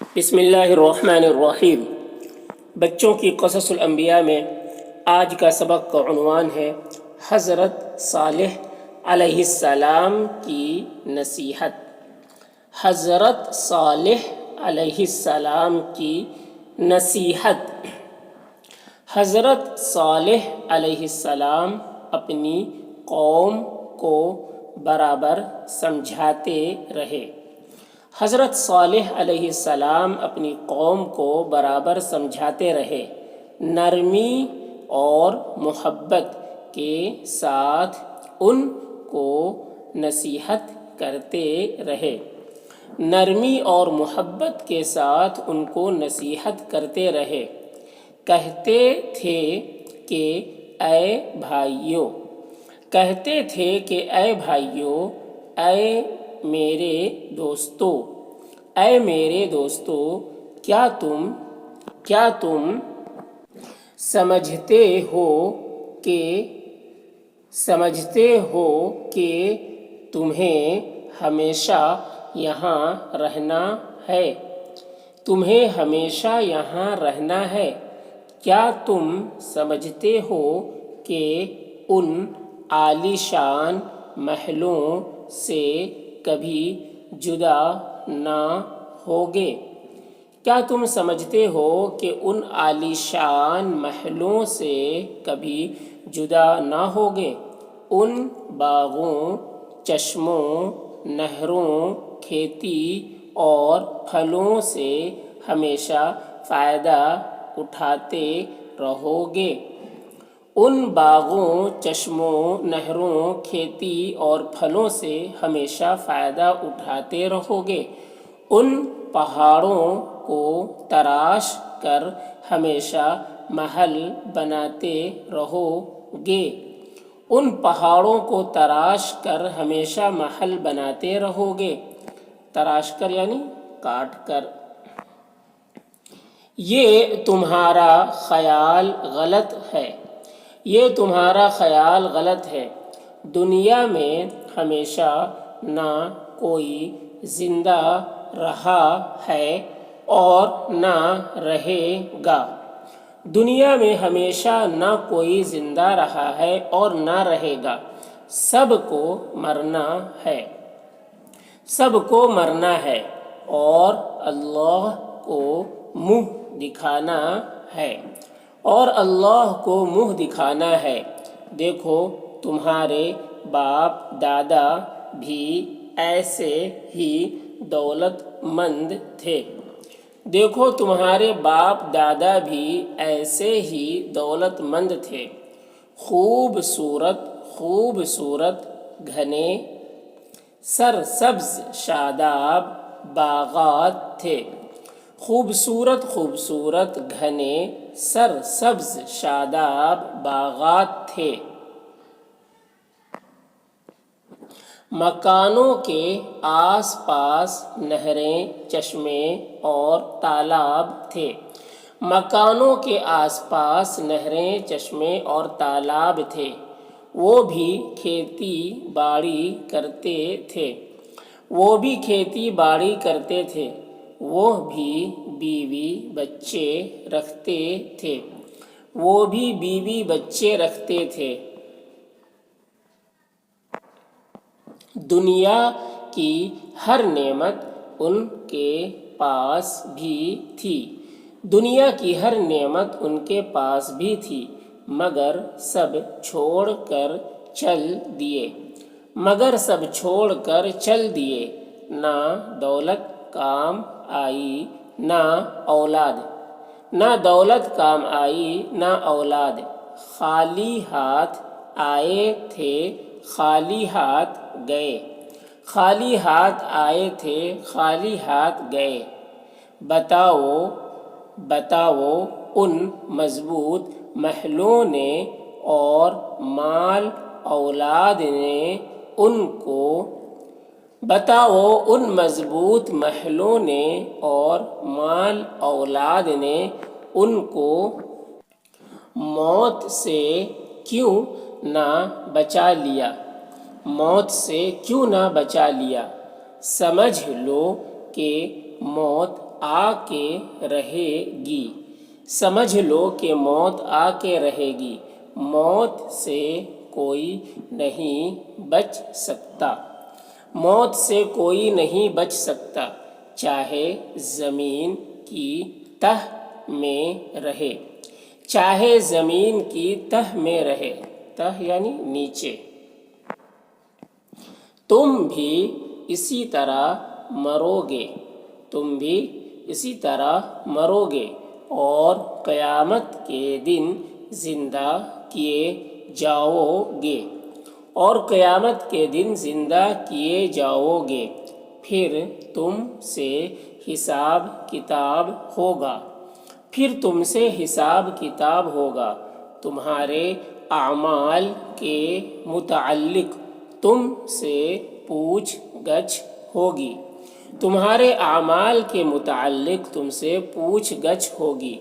بسم اللہ الرحمن الرحیم۔ بچوں کی قصص الانبیاء میں آج کا سبق کا عنوان ہے حضرت صالح علیہ السلام کی نصیحت۔ حضرت صالح علیہ السلام کی نصیحت۔ حضرت صالح علیہ السلام اپنی قوم کو برابر سمجھاتے رہے۔ حضرت صالح علیہ السلام اپنی قوم کو برابر سمجھاتے رہے، نرمی اور محبت کے ساتھ ان کو نصیحت کرتے رہے، نرمی اور محبت کے ساتھ ان کو نصیحت کرتے رہے۔ کہتے تھے کہ اے بھائیو، کہتے تھے کہ اے بھائیو، اے میرے دوستو، اے میرے دوستو، کیا تم سمجھتے ہو کہ تمہیں ہمیشہ یہاں رہنا ہے؟ تمہیں ہمیشہ یہاں رہنا ہے۔ کیا تم سمجھتے ہو کہ ان عالی شان محلوں سے کبھی جدا نہ ہوگے؟ کیا تم سمجھتے ہو کہ ان عالی شان محلوں سے کبھی جدا نہ ہوگے؟ ان باغوں، چشموں، نہروں، کھیتی اور پھلوں سے ہمیشہ فائدہ اٹھاتے رہو گے۔ ان باغوں، چشموں، نہروں، کھیتی اور پھلوں سے ہمیشہ فائدہ اٹھاتے رہو گے۔ ان پہاڑوں کو تراش کر ہمیشہ محل بناتے رہو گے۔ ان پہاڑوں کو تراش کر ہمیشہ محل بناتے رہو گے۔ تراش کر یعنی کاٹ کر۔ یہ تمہارا خیال غلط ہے، یہ تمہارا خیال غلط ہے۔ دنیا میں ہمیشہ نہ کوئی زندہ رہا ہے اور نہ رہے گا۔ دنیا میں ہمیشہ نہ کوئی زندہ رہا ہے اور نہ رہے گا۔ سب کو مرنا ہے، سب کو مرنا ہے اور اللہ کو منہ دکھانا ہے، اور اللہ کو منہ دکھانا ہے۔ دیکھو تمہارے باپ دادا بھی ایسے ہی دولت مند تھے، دیکھو تمہارے باپ دادا بھی ایسے ہی دولت مند تھے۔ خوبصورت خوبصورت گھنے سرسبز شاداب باغات تھے، خوبصورت خوبصورت گھنے سرسبز شاداب باغات تھے۔ مکانوں کے آس پاس نہریں، چشمے اور تالاب تھے، مکانوں کے آس پاس نہریں، چشمے اور تالاب تھے۔ وہ بھی کھیتی باڑی کرتے تھے، وہ بھی کھیتی باڑی کرتے تھے۔ وہ بھی بیوی بچے رکھتے تھے، وہ بھی بیوی بچے رکھتے تھے۔ دنیا کی ہر نعمت ان کے پاس بھی تھی، دنیا کی ہر نعمت ان کے پاس بھی تھی، مگر سب چھوڑ کر چل دیے، مگر سب چھوڑ کر چل دیے۔ نہ دولت کام آئی نہ اولاد، نہ دولت کام آئی نہ اولاد۔ خالی ہاتھ آئے تھے، خالی ہاتھ گئے، خالی ہاتھ آئے تھے، خالی ہاتھ گئے۔ بتاؤ بتاؤ ان مضبوط محلوں نے اور مال اولاد نے ان کو، بتاؤ ان مضبوط محلوں نے اور مال اولاد نے ان کو موت سے کیوں نہ بچا لیا، موت سے کیوں نہ بچا لیا۔ سمجھ لو کہ موت آ کے رہے گی۔ سمجھ لو کہ موت آ کے رہے گی، موت سے کوئی نہیں بچ سکتا، موت سے کوئی نہیں بچ سکتا، چاہے زمین کی تہ میں رہے، چاہے زمین کی تہ میں رہے، تہ یعنی نیچے۔ تم بھی اسی طرح مرو گے، تم بھی اسی طرح مرو گے اور قیامت کے دن زندہ کیے جاؤ گے، اور قیامت کے دن زندہ کیے جاؤ گے، پھر تم سے حساب کتاب ہوگا، پھر تم سے حساب کتاب ہوگا، تمہارے اعمال کے متعلق تم سے پوچھ گچھ ہوگی، تمہارے اعمال کے متعلق تم سے پوچھ گچھ ہوگی۔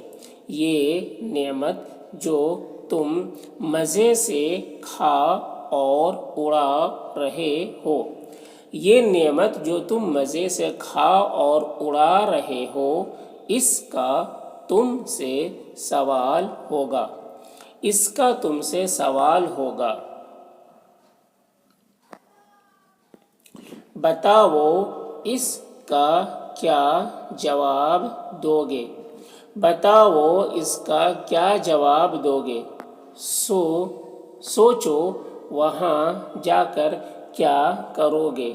یہ نعمت جو تم مزے سے کھا اور اڑا رہے ہو، یہ نعمت جو تم مزے سے کھا اور اڑا رہے ہو، اس کا تم سے سوال ہوگا، اس کا تم سے سوال ہوگا۔ بتاؤ اس کا کیا جواب دو گے، بتاؤ اس کا کیا جواب دو گے، سوچو وہاں جا کر کیا کرو گے،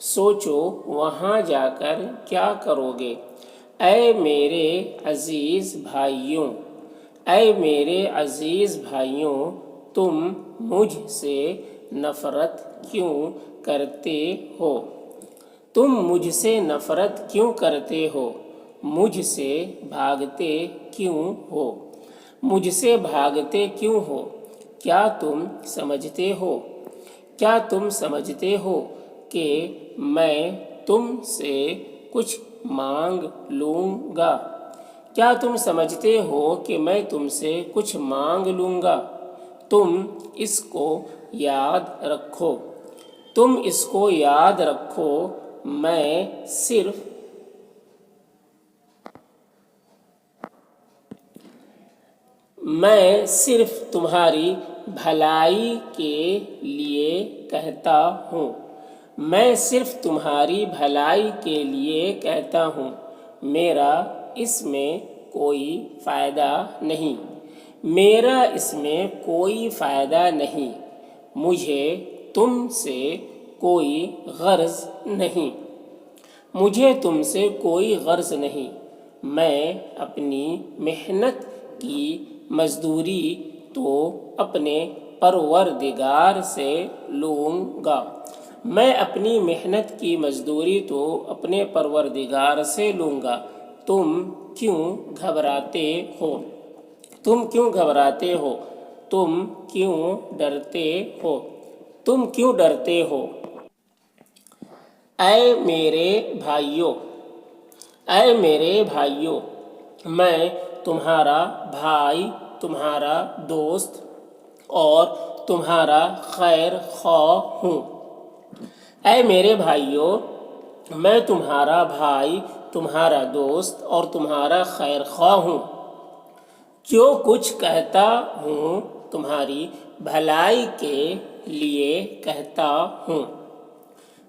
سوچو وہاں جا کر کیا کرو گے۔ اے میرے عزیز بھائیوں، اے میرے عزیز بھائیوں، تم مجھ سے نفرت کیوں کرتے ہو، تم مجھ سے نفرت کیوں کرتے ہو، مجھ سے بھاگتے کیوں ہو، مجھ سے بھاگتے کیوں ہو؟ کیا تم سمجھتے ہو، کیا تم سمجھتے ہو کہ میں تم سے کچھ مانگ لوں گا؟ کیا تم سمجھتے ہو کہ میں تم سے کچھ مانگ لوں گا؟ تم اس کو یاد رکھو، تم اس کو یاد رکھو، میں صرف تمہاری بھلائی کے لیے کہتا ہوں، میں صرف تمہاری بھلائی کے لیے کہتا ہوں، میرا اس میں کوئی فائدہ نہیں، میرا اس میں کوئی فائدہ نہیں، مجھے تم سے کوئی غرض نہیں، مجھے تم سے کوئی غرض نہیں، میں اپنی محنت کی مزدوری تو اپنے پروردگار سے لوں گا، میں اپنی محنت کی مزدوری تو اپنے پروردگار سے لوں گا، تم کیوں گھبراتے ہو، تم کیوں گھبراتے ہو، تم کیوں ڈرتے ہو، تم کیوں ڈرتے ہو؟ اے میرے بھائیو، اے میرے بھائیو، میں تمہارا بھائی، تمہارا دوست اور تمہارا خیر خواہ ہوں۔ اے میرے بھائیو، میں تمہارا بھائی، تمہارا دوست اور تمہارا خیر خواہ ہوں۔ جو کچھ کہتا ہوں تمہاری بھلائی کے لیے کہتا ہوں،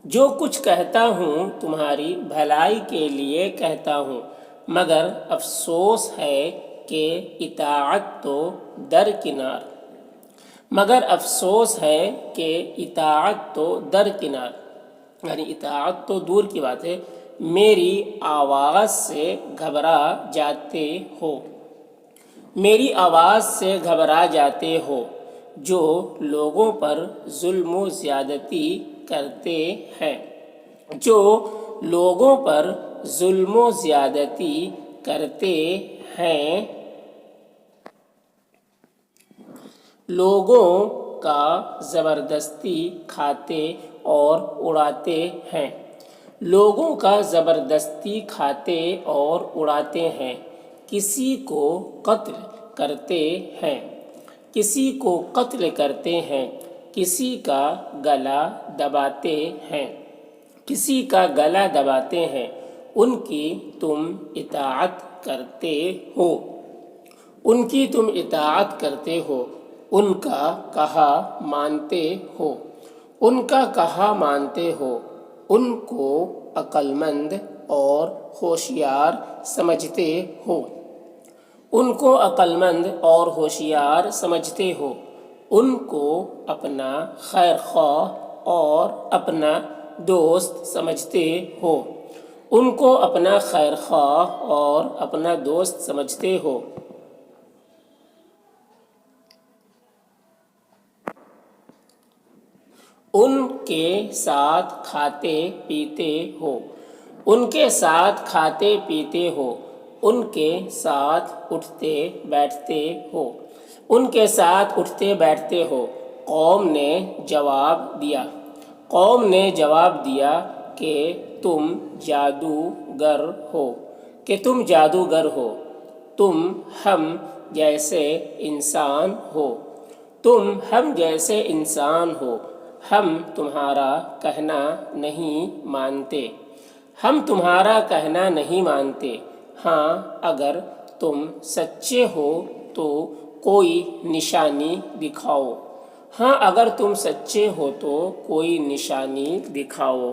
جو کچھ کہتا ہوں تمہاری بھلائی کے لیے کہتا ہوں، مگر افسوس ہے کہ اطاعت تو درکنار، مگر افسوس ہے کہ اطاعت تو درکنار، یعنی اطاعت تو دور کی بات ہے، میری آواز سے گھبرا جاتے ہو، میری آواز سے گھبرا جاتے ہو، جو لوگوں پر ظلم و زیادتی کرتے ہیں، جو لوگوں پر ظلم و زیادتی کرتے ہیں، لوگوں کا زبردستی کھاتے اور اڑاتے ہیں، لوگوں کا زبردستی کھاتے اور اڑاتے ہیں، کسی کو قتل کرتے ہیں، کسی کو قتل کرتے ہیں، کسی کا گلا دباتے ہیں، کسی کا گلا دباتے ہیں، ان کی تم اطاعت کرتے ہو، ان کی تم اطاعت کرتے ہو، ان کا کہا مانتے ہو، ان کا کہا مانتے ہو، ان کو عقل مند اور ہوشیار سمجھتے ہو، ان کو عقل مند اور ہوشیار سمجھتے ہو، ان کو اپنا خیر خواہ اور اپنا دوست سمجھتے ہو، ان کو اپنا خیر خواہ اور اپنا دوست سمجھتے ہو، ان کے ساتھ کھاتے پیتے ہو، ان کے ساتھ کھاتے پیتے ہو، ان کے ساتھ اٹھتے بیٹھتے ہو، ان کے ساتھ اٹھتے بیٹھتے ہو۔ قوم نے جواب دیا، قوم نے جواب دیا کہ تم جادوگر ہو، کہ تم جادوگر ہو، تم ہم جیسے انسان ہو، تم ہم جیسے انسان ہو، ہم تمہارا کہنا نہیں مانتے، ہم تمہارا کہنا نہیں مانتے، ہاں اگر تم سچے ہو تو کوئی نشانی دکھاؤ، ہاں اگر تم سچے ہو تو کوئی نشانی دکھاؤ۔